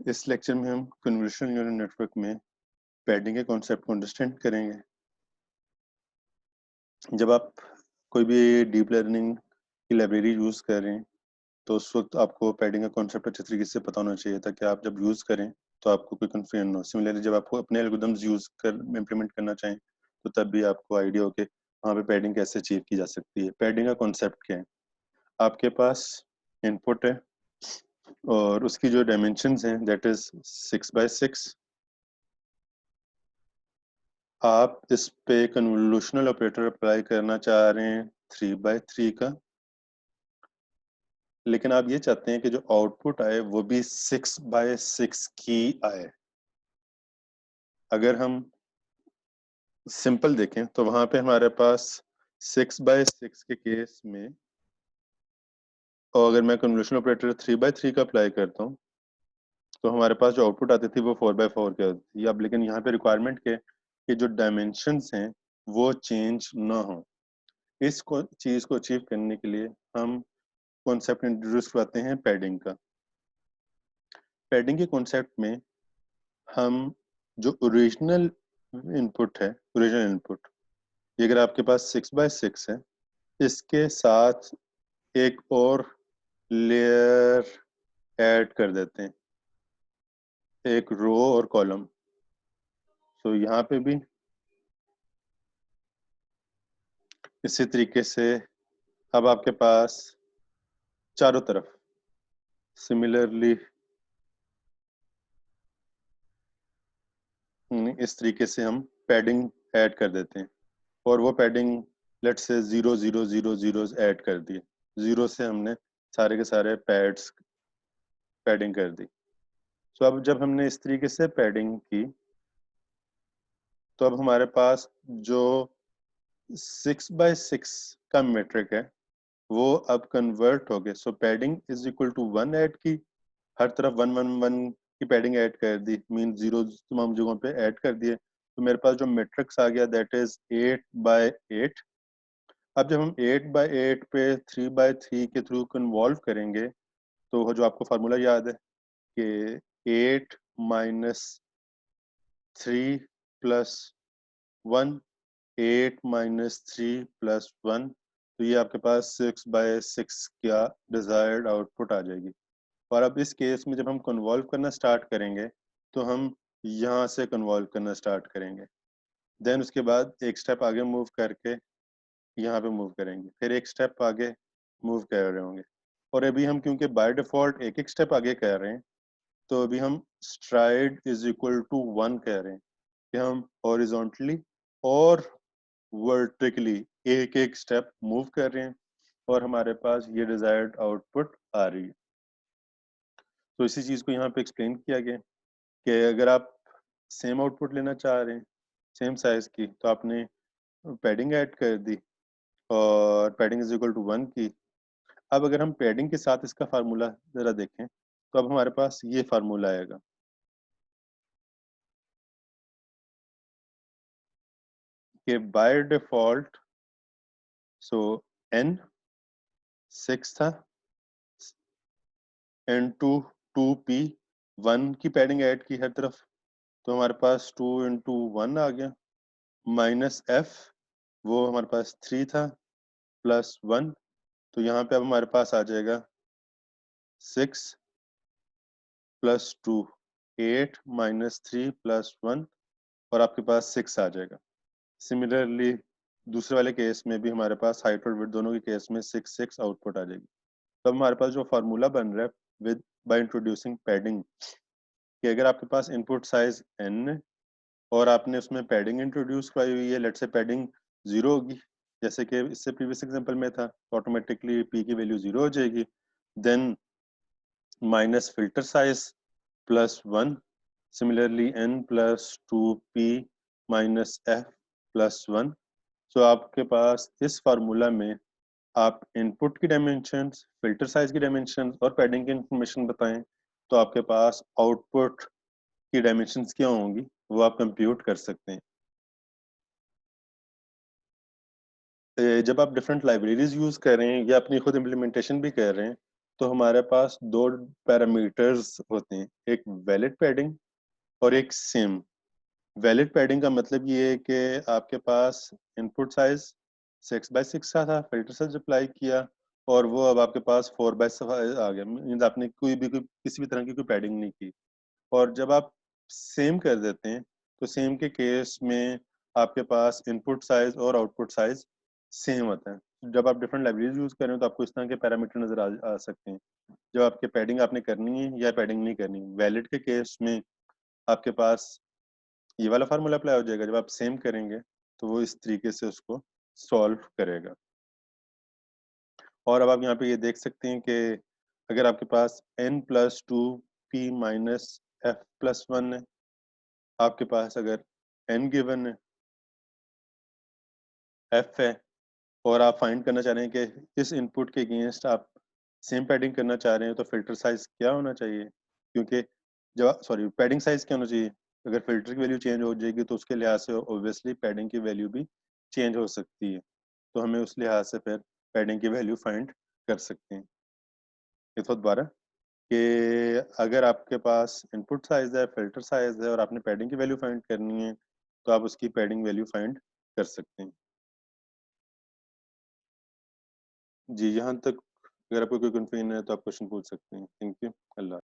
इस लेक्चर में हम कन्वोल्यूशनल न्यूरल नेटवर्क में पैडिंग के कॉन्सेप्ट को अंडरस्टैंड करेंगे। जब आप कोई भी डीप लर्निंग की लाइब्रेरी यूज़ कर रहे हैं तो उस वक्त आपको पैडिंग का कॉन्सेप्ट अच्छे तरीके से पता होना चाहिए ताकि आप जब यूज़ करें तो आपको कोई कन्फ्यूजन ना हो। सिमिलरली जब आपको अपने एल्गोरिथम्स यूज़ कर इम्प्लीमेंट करना चाहें तो तब भी आपको आइडिया हो कि वहाँ पे पैडिंग कैसे अचीव की जा सकती है। पैडिंग का कॉन्सेप्ट क्या है? आपके पास इनपुट है और उसकी जो डायमेंशंस हैं दैट इज 6x6। आप इस पे कन्वोल्यूशनल ऑपरेटर अप्लाई करना चाह रहे हैं 3x3 का, लेकिन आप ये चाहते हैं कि जो आउटपुट आए वो भी 6x6 की आए। अगर हम सिंपल देखें तो वहां पे हमारे पास 6x6 के केस में, और अगर मैं कन्वोल्यूशनल ऑपरेटर 3x3 का अप्लाई करता हूँ तो हमारे पास जो आउटपुट आती थी वो 4x4 की आती थी। अब लेकिन यहाँ पे रिक्वायरमेंट के कि जो डायमेंशंस हैं वो चेंज ना हो। इस चीज को अचीव करने के लिए हम कॉन्सेप्ट इंट्रोड्यूस करते हैं पैडिंग का। पैडिंग के कॉन्सेप्ट में हम जो ओरिजिनल इनपुट है, ओरिजिनल इनपुट, ये अगर आपके पास 6x6 है, इसके साथ एक और लेयर ऐड कर देते हैं, एक रो और कॉलम। तो यहाँ पे भी इसी तरीके से अब आपके पास चारों तरफ सिमिलरली इस तरीके से हम पैडिंग ऐड कर देते हैं, और वो पैडिंग लेट से 0 0 0 0 ऐड कर दिए। 0 से हमने सारे के सारे पैडिंग कर दी। तो अब जब हमने इस तरीके से पैडिंग की तो अब हमारे पास जो 6x6 का मेट्रिक है वो अब कन्वर्ट हो गए। So padding is equal to 1 add की, हर तरफ 1 1 1 की पैडिंग ऐड कर दी, मीन 0 तमाम जगहों पे ऐड कर दिए। तो मेरे पास जो मैट्रिक्स आ गया दैट इज 8x8। अब जब हम 8x8 पे 3x3 के थ्रू कन्वॉल्व करेंगे तो जो आपको फार्मूला याद है कि 8 माइनस 3+1, 8 माइनस 3+1, तो ये आपके पास 6x6 का डिजायर्ड आउटपुट आ जाएगी। और अब इस केस में जब हम कन्वॉल्व करना स्टार्ट करेंगे तो हम यहाँ से कन्वॉल्व करना स्टार्ट करेंगे, देन उसके बाद एक स्टेप आगे मूव करके यहाँ पे मूव करेंगे, फिर एक स्टेप आगे मूव कर रहे होंगे। और अभी हम क्योंकि बाय डिफॉल्ट एक एक स्टेप आगे कर रहे हैं तो अभी हम स्ट्राइड इज इक्वल टू 1 कह रहे हैं कि हम हॉरिजॉन्टली और वर्टिकली एक एक स्टेप मूव कर रहे हैं और हमारे पास ये डिजायर्ड आउटपुट आ रही है। तो इसी चीज को यहाँ पे एक्सप्लेन किया गया कि अगर आप सेम आउटपुट लेना चाह रहे हैं सेम साइज की तो आपने पैडिंग ऐड कर दी और पैडिंग इज इक्वल टू 1 की। अब अगर हम पैडिंग के साथ इसका फार्मूला जरा देखें तो अब हमारे पास ये फार्मूला आएगा कि बाय डिफॉल्ट सो n 6 था, n2 2p 1 की पैडिंग ऐड की हर तरफ तो हमारे पास 2 × 1 आ गया, माइनस f वो हमारे पास 3 था, +1, तो यहाँ पे अब हमारे पास आ जाएगा 6 + 2, 8 माइनस 3+1, और आपके पास 6 आ जाएगा। सिमिलरली दूसरे वाले केस में भी हमारे पास हाइट और विड्थ दोनों के केस में 6 6 आउटपुट आ जाएगी। तो अब हमारे पास जो फार्मूला बन रहा है विद बाय इंट्रोड्यूसिंग पैडिंग कि अगर आपके पास इनपुट साइज n है और आपने उसमें पैडिंग इंट्रोड्यूस कराई हुई है, लेट्स से पैडिंग 0 होगी जैसे कि इससे प्रीवियस एग्जांपल में था, तो ऑटोमेटिकली p की वैल्यू 0 हो जाएगी, then minus filter size +1, similarly n + 2p minus f +1। So आपके पास इस फार्मूला में आप इनपुट की डायमेंशंस, फिल्टर साइज की डायमेंशंस और पैडिंग की इंफॉर्मेशन बताएं तो आपके पास आउटपुट की डायमेंशंस क्या होंगी वो आप कंप्यूट कर सकते हैं। जब आप डिफरेंट लाइब्रेरीज यूज कर रहे हैं या अपनी खुद इम्प्लीमेंटेशन भी कर रहे हैं तो हमारे पास दो पैरामीटर्स होते हैं, एक वैलिड पैडिंग और एक सेम। वैलिड पैडिंग का मतलब ये है कि आपके पास इनपुट साइज 6x6 का था, फिल्टर साइज अप्लाई किया और वो अब आपके पास 4x5 आ गया, मीन्स आपने कोई किसी भी तरह की कोई पैडिंग नहीं की। और जब आप सेम कर देते हैं तो सेम के केस में आपके पास इनपुट साइज और आउटपुट साइज सेम होता है। जब आप डिफरेंट लाइब्रेरीज यूज करें तो आपको इस तरह के पैरामीटर नजर आ सकते हैं। जब आपके पैडिंग आपने करनी है या पैडिंग नहीं करनी, वैलिड के केस में आपके पास ये वाला फार्मूला अप्लाई हो जाएगा। जब आप सेम करेंगे तो वो इस तरीके से उसको सॉल्व करेगा। और अब आप यहाँ पे ये देख सकते हैं कि अगर आपके पास n+2p-f+1 है, आपके पास अगर n गिवन है, f है, और आप फाइंड करना चाह रहे हैं कि इस इनपुट के अगेंस्ट आप सेम पैडिंग करना चाह रहे हैं, तो फिल्टर साइज क्या होना चाहिए? क्योंकि जब सॉरी पैडिंग साइज क्या होना चाहिए? अगर फिल्टर की वैल्यू चेंज हो जाएगी तो उसके लिहाज से ऑब्वियसली पैडिंग की वैल्यू भी चेंज हो सकती है। तो हमें उस लिहाज से फिर पैडिंग की वैल्यू फाइंड कर सकते हैं। ये तो दोबारा कि अगर आपके पास इनपुट साइज है, फिल्टर साइज है और आपने पैडिंग की वैल्यू फाइंड करनी है, तो आप उसकी पैडिंग वैल्यू फाइंड कर सकते हैं। जी, यहाँ तक अगर आपको कोई कन्फ्यूजन है तो आप क्वेश्चन पूछ सकते हैं। Thank you. अल्लाह